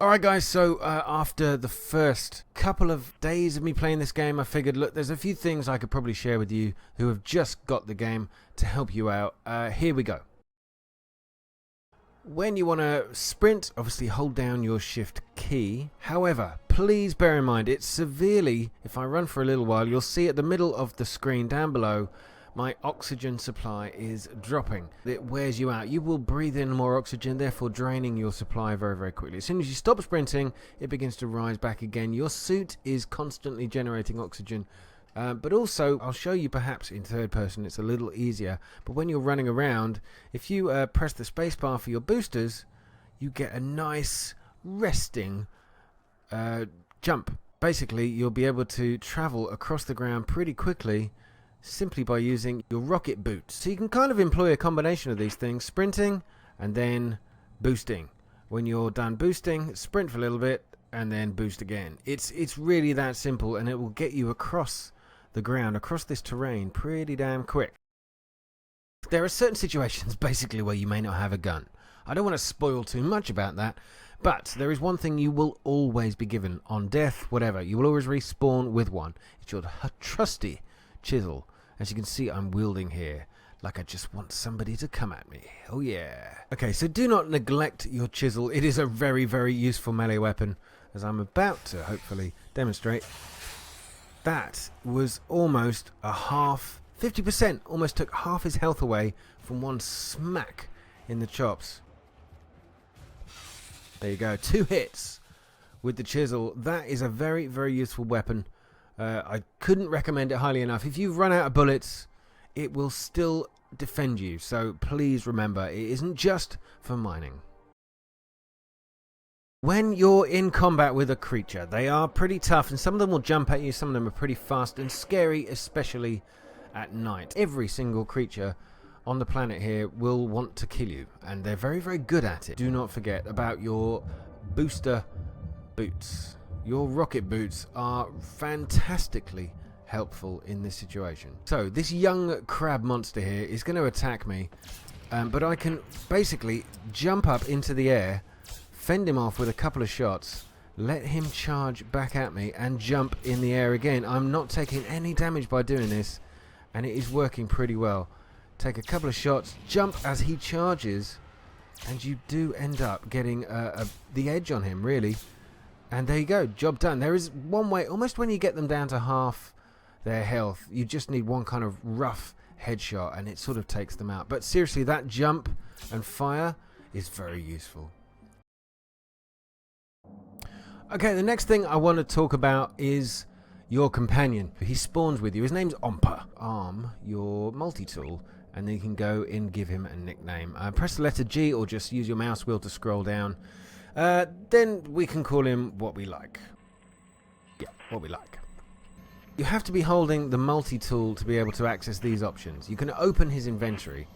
Alright guys, so after the first couple of days of me playing this game, I figured, look, there's a few things I could probably share with you who have just got the game to help you out. Here we go. When you want to sprint, obviously hold down your shift key. However, please bear in mind, it's severely, if I run for a little while, you'll see at the middle of the screen down below, my oxygen supply is dropping. It wears you out. You will breathe in more oxygen, therefore draining your supply very, very quickly. As soon as you stop sprinting, it begins to rise back again. Your suit is constantly generating oxygen. But also, I'll show you perhaps in third person, it's a little easier. But when you're running around, if you press the spacebar for your boosters, you get a nice resting jump. Basically, you'll be able to travel across the ground pretty quickly simply by using your rocket boots. So you can kind of employ a combination of these things, sprinting and then boosting. When you're done boosting, sprint for a little bit and then boost again. It's really that simple, and it will get you across the ground, across this terrain pretty damn quick. There are certain situations basically where you may not have a gun. I don't want to spoil too much about that, but there is one thing you will always be given on death, whatever. You will always respawn with one. It's your trusty Chisel. As you can see, I'm wielding here like I just want somebody to come at me. Oh yeah. Okay, so do not neglect your Chisel. It is a very, very useful melee weapon, as I'm about to hopefully demonstrate. That was almost a half, 50%, almost took half his health away from one smack in the chops. There you go, 2 hits with the Chisel. That is a very, very useful weapon. I couldn't recommend it highly enough. If you run out of bullets, it will still defend you. So please remember, it isn't just for mining. When you're in combat with a creature, they are pretty tough, and some of them will jump at you, some of them are pretty fast and scary, especially at night. Every single creature on the planet here will want to kill you, and they're very, very good at it. Do not forget about your booster boots. Your rocket boots are fantastically helpful in this situation. So this young crab monster here is going to attack me, but I can basically jump up into the air, fend him off with a couple of shots, let him charge back at me and jump in the air again. I'm not taking any damage by doing this, and it is working pretty well. Take a couple of shots, jump as he charges, and you do end up getting the edge on him, really. And there you go, job done. There is one way, almost when you get them down to half their health, you just need one kind of rough headshot and it sort of takes them out. But seriously, that jump and fire is very useful. Okay, the next thing I want to talk about is your companion. He spawns with you. His name's OMPA. Arm your multi-tool, and then you can go and give him a nickname. Press the letter G or just use your mouse wheel to scroll down. Then we can call him what we like. Yeah, what we like. You have to be holding the multi-tool to be able to access these options. You can open his inventory.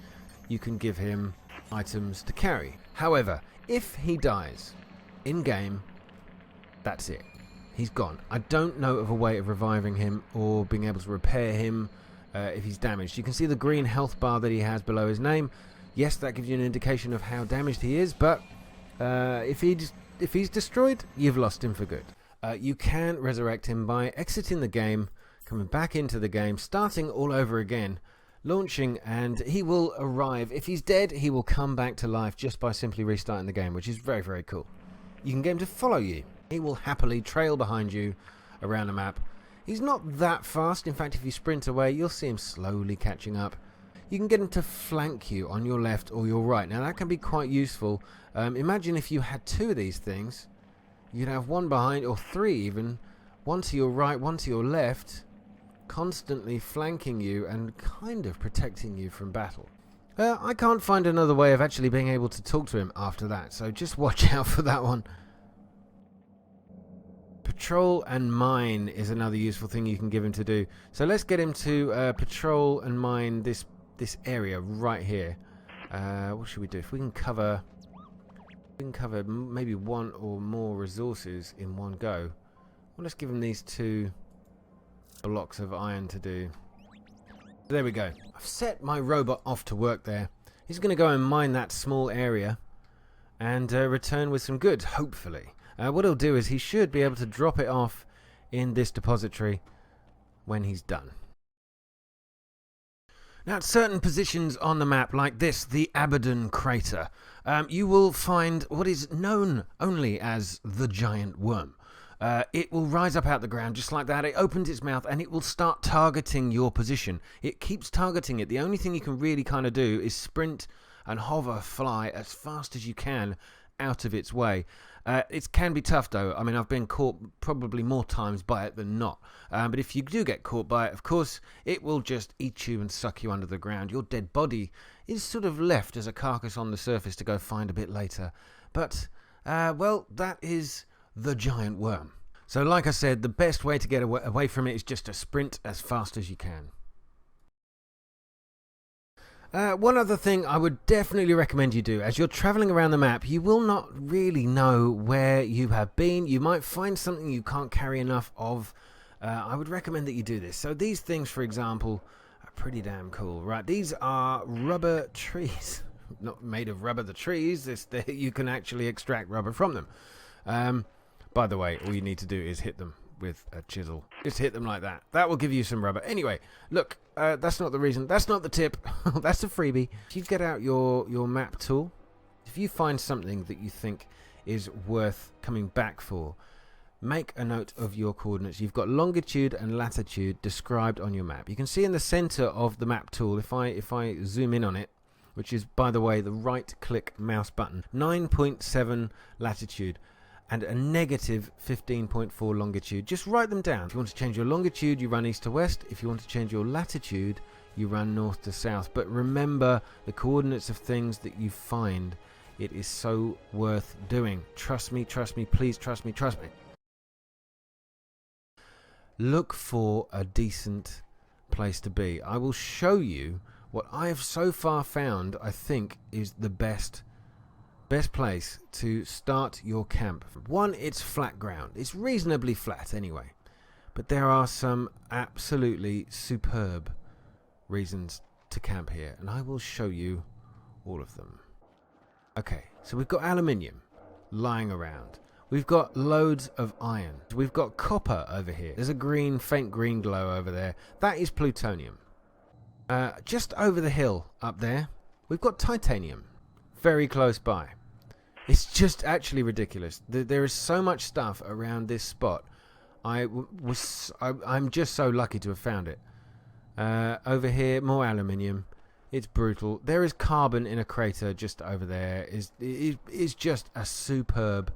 You can give him items to carry. However, if he dies in-game, that's it. He's gone. I don't know of a way of reviving him or being able to repair him if he's damaged. You can see the green health bar that he has below his name. Yes, that gives you an indication of how damaged he is, but if he's destroyed, you've lost him for good. You can resurrect him by exiting the game, coming back into the game, starting all over again, launching, and he will arrive. If he's dead, he will come back to life just by simply restarting the game, which is very, very cool. You can get him to follow you. He will happily trail behind you around the map. He's not that fast. In fact, if you sprint away, you'll see him slowly catching up. You can get him to flank you on your left or your right. Now that can be quite useful. Imagine if you had 2 of these things. You'd have one behind, or 3 even, one to your right, one to your left, constantly flanking you and kind of protecting you from battle. I can't find another way of actually being able to talk to him after that, so just watch out for that one. Patrol and mine is another useful thing you can give him to do. So let's get him to patrol and mine this area right here. What should we do? If we can cover maybe 1 or more resources in one go. Well, let's give him these 2 blocks of iron to do. There we go. I've set my robot off to work there. He's going to go and mine that small area and return with some goods, hopefully. What he'll do is he should be able to drop it off in this depository when he's done. Now, at certain positions on the map, like this, the Abaddon crater, you will find what is known only as the giant worm. It will rise up out the ground just like that. It opens its mouth and it will start targeting your position. It keeps targeting it. The only thing you can really kind of do is sprint and hover, fly as fast as you can out of its way. It can be tough though. I mean, I've been caught probably more times by it than not. But if you do get caught by it, of course, it will just eat you and suck you under the ground. Your dead body is sort of left as a carcass on the surface to go find a bit later. But, well, that is the giant worm. So like I said, the best way to get away from it is just to sprint as fast as you can. One other thing I would definitely recommend you do, as you're traveling around the map, you will not really know where you have been. You might find something you can't carry enough of. I would recommend that you do this. So these things, for example, are pretty damn cool, right? These are rubber trees. Not made of rubber, the trees. You can actually extract rubber from them. By the way, all you need to do is hit them with a chisel. Just hit them like that. That will give you some rubber. Anyway, look, that's not the reason. That's not the tip. That's a freebie. If you get out your map tool, if you find something that you think is worth coming back for, make a note of your coordinates. You've got longitude and latitude described on your map. You can see in the center of the map tool, if I zoom in on it, which is, by the way, the right-click mouse button, 9.7 latitude. And a negative 15.4 longitude. Just write them down. If you want to change your longitude, you run east to west. If you want to change your latitude, you run north to south. But remember the coordinates of things that you find. It is so worth doing. Trust me, please trust me, trust me. Look for a decent place to be. I will show you what I have so far found, I think, is the best place to start your camp. One, it's flat ground. It's reasonably flat anyway. But there are some absolutely superb reasons to camp here, and I will show you all of them. Okay, so we've got aluminium lying around. We've got loads of iron. We've got copper over here. There's a faint green glow over there. That is plutonium. Just over the hill up there, we've got titanium. Very close by. It's just actually ridiculous. There is so much stuff around this spot. I'm just so lucky to have found it. Over here, more aluminium. It's brutal. There is carbon in a crater just over there. It's just a superb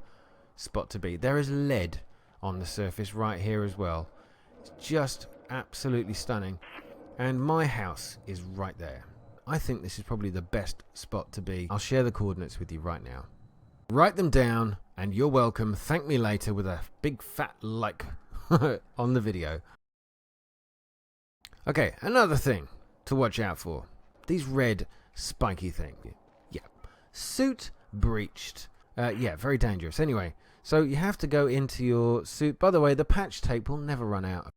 spot to be. There is lead on the surface right here as well. It's just absolutely stunning. And my house is right there. I think this is probably the best spot to be. I'll share the coordinates with you right now. Write them down, and you're welcome. Thank me later with a big fat like on the video. Okay, another thing to watch out for. These red spiky things. Yeah. Suit breached. Yeah, very dangerous. Anyway, so you have to go into your suit. By the way, the patch tape will never run out.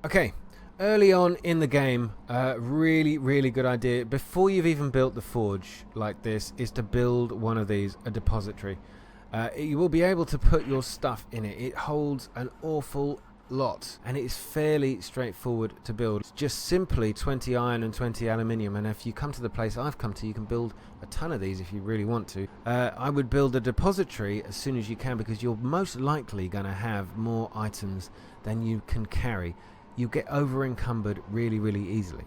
Okay. Early on in the game, really good idea, before you've even built the forge like this, is to build one of these, a depository. You will be able to put your stuff in it. It holds an awful lot, and it is fairly straightforward to build. It's just simply 20 iron and 20 aluminium, and if you come to the place I've come to, you can build a ton of these if you really want to. I would build a depository as soon as you can, because you're most likely going to have more items than you can carry. You get over encumbered really easily.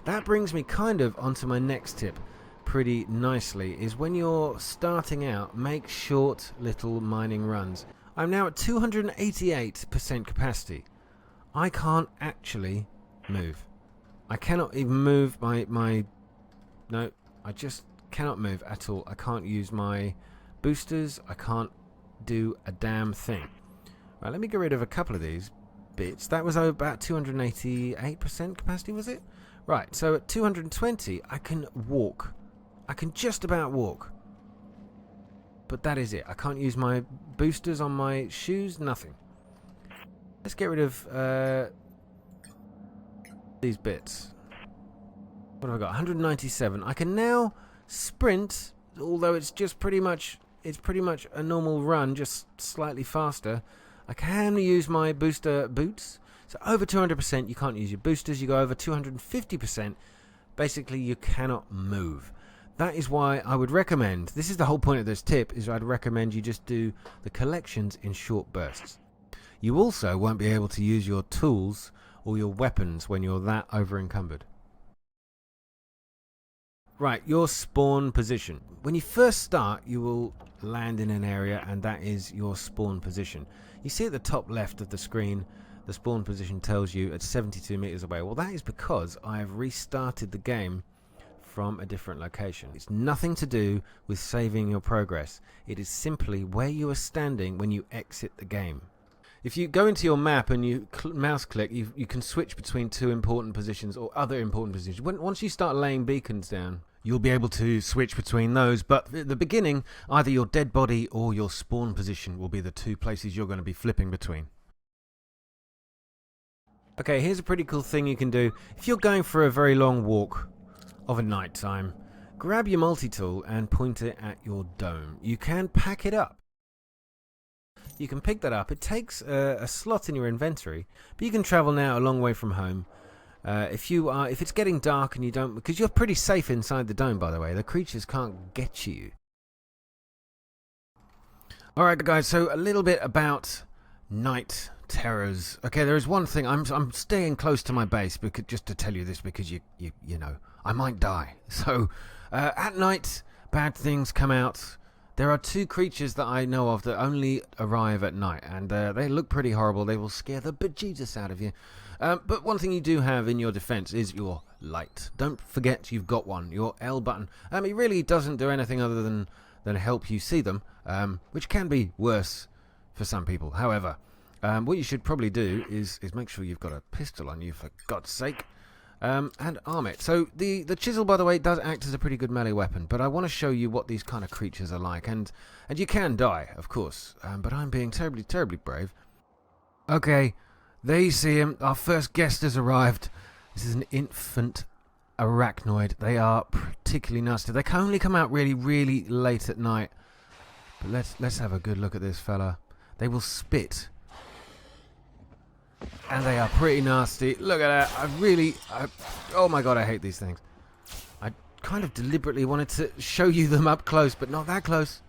That brings me kind of onto my next tip pretty nicely, is when you're starting out, make short little mining runs. I'm now at 288% capacity. I can't actually move. I cannot even move no, I just cannot move at all. I can't use my boosters. I can't do a damn thing. Right, let me get rid of a couple of these bits. That was about 288% capacity, was it? Right, so at 220, I can walk. I can just about walk. But that is it. I can't use my boosters on my shoes, nothing. Let's get rid of these bits. What have I got? 197. I can now Sprint, although it's pretty much a normal run, just slightly faster. I can use my booster boots. So over 200%, you can't use your boosters. You go over 250%, basically you cannot move. That is why I would recommend, this is the whole point of this tip, is I'd recommend you just do the collections in short bursts. You also won't be able to use your tools or your weapons when you're that over encumbered. Right, your spawn position. When you first start, you will land in an area, and that is your spawn position. You see at the top left of the screen, the spawn position tells you at 72 meters away. Well, that is because I have restarted the game from a different location. It's nothing to do with saving your progress. It is simply where you are standing when you exit the game. If you go into your map and you mouse click, you can switch between two important positions or other important positions. Once you start laying beacons down, you'll be able to switch between those, but at the beginning, either your dead body or your spawn position will be the two places you're going to be flipping between. Okay, here's a pretty cool thing you can do. If you're going for a very long walk of a night time, grab your multi-tool and point it at your dome. You can pack it up. You can pick that up. It takes a slot in your inventory, but you can travel now a long way from home. If it's getting dark and you don't, because you're pretty safe inside the dome, by the way, the creatures can't get you. Alright guys, so a little bit about night terrors. Okay, there is one thing, I'm staying close to my base because, just to tell you this, because you know, I might die. So at night, bad things come out. There are two creatures that I know of that only arrive at night, and they look pretty horrible. They will scare the bejesus out of you. But one thing you do have in your defense is your light. Don't forget you've got one, your L button. It really doesn't do anything other than help you see them, which can be worse for some people. However, what you should probably do is make sure you've got a pistol on you, for God's sake, and arm it. So the chisel, by the way, does act as a pretty good melee weapon, but I want to show you what these kind of creatures are like, and you can die, of course, but I'm being terribly, terribly brave. Okay. There you see him. Our first guest has arrived. This is an infant arachnoid. They are particularly nasty. They can only come out really, really late at night. But let's have a good look at this fella. They will spit. And they are pretty nasty. Look at that. Oh my god, I hate these things. I kind of deliberately wanted to show you them up close, but not that close.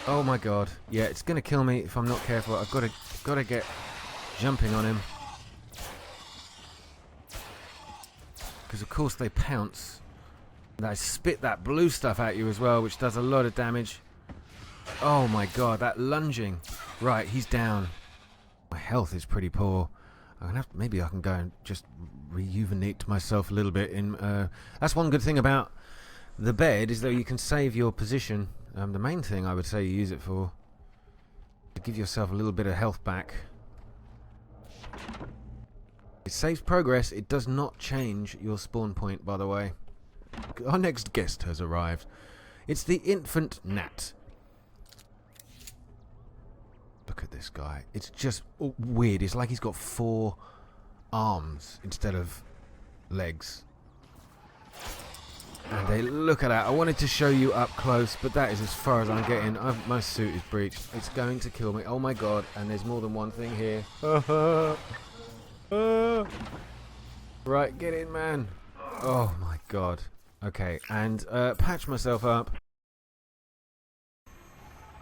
Oh my god. Yeah, it's going to kill me if I'm not careful. I've got to get jumping on him. Because of course they pounce. They spit that blue stuff at you as well, which does a lot of damage. Oh my god, that lunging. Right, he's down. My health is pretty poor. Maybe I can go and just rejuvenate myself a little bit. That's one good thing about the bed, is that you can save your position. The main thing I would say you use it for, to give yourself a little bit of health back. It saves progress. It does not change your spawn point, by the way. Our next guest has arrived. It's the infant gnat. Look at this guy. It's just weird. It's like he's got 4 arms instead of legs. And they look at that. I wanted to show you up close, but that is as far as I'm getting. My suit is breached. It's going to kill me. Oh my god. And there's more than one thing here. Right, get in, man. Oh my god. Okay, and patch myself up.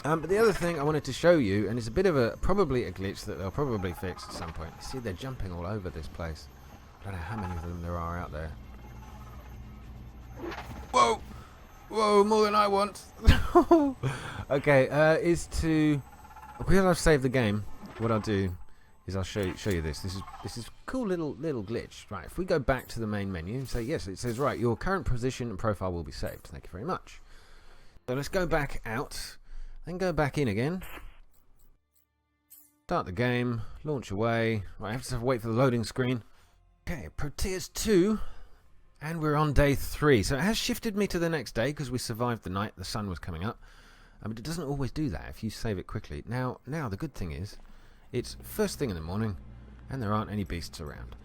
But the other thing I wanted to show you, and it's a bit of probably a glitch that they'll probably fix at some point. See, they're jumping all over this place. I don't know how many of them there are out there. Whoa! Whoa, more than I want. Okay, because I've saved the game, what I'll do is I'll show you this. This is a cool little glitch. Right, if we go back to the main menu and say yes, it says right, your current position and profile will be saved. Thank you very much. So let's go back out, then go back in again. Start the game, launch away. Right, I have to wait for the loading screen. Okay, Proteus 2. And we're on day 3, so it has shifted me to the next day because we survived the night, the sun was coming up. But it doesn't always do that if you save it quickly. Now the good thing is, it's first thing in the morning, and there aren't any beasts around.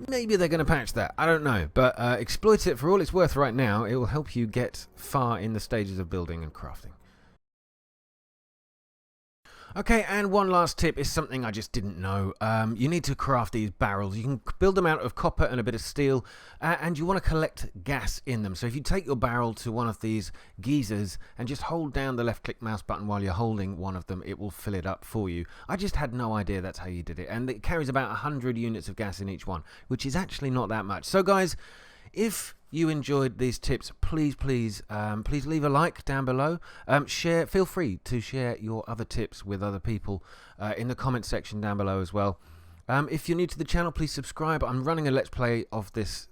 Maybe they're going to patch that, I don't know, but exploit it for all it's worth right now. It will help you get far in the stages of building and crafting. Okay, and one last tip is something I just didn't know. You need to craft these barrels. You can build them out of copper and a bit of steel, and you want to collect gas in them. So if you take your barrel to one of these geysers and just hold down the left-click mouse button while you're holding one of them, it will fill it up for you. I just had no idea that's how you did it, and it carries about 100 units of gas in each one, which is actually not that much. So guys, if you enjoyed these tips, please leave a like down below. Feel free to share your other tips with other people in the comment section down below as well. If you're new to the channel, please subscribe. I'm running a let's play of this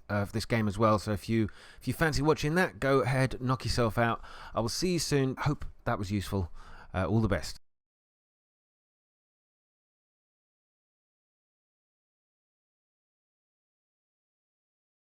game as well, so if you fancy watching that, go ahead, knock yourself out. I will see you soon. Hope that was useful. All the best.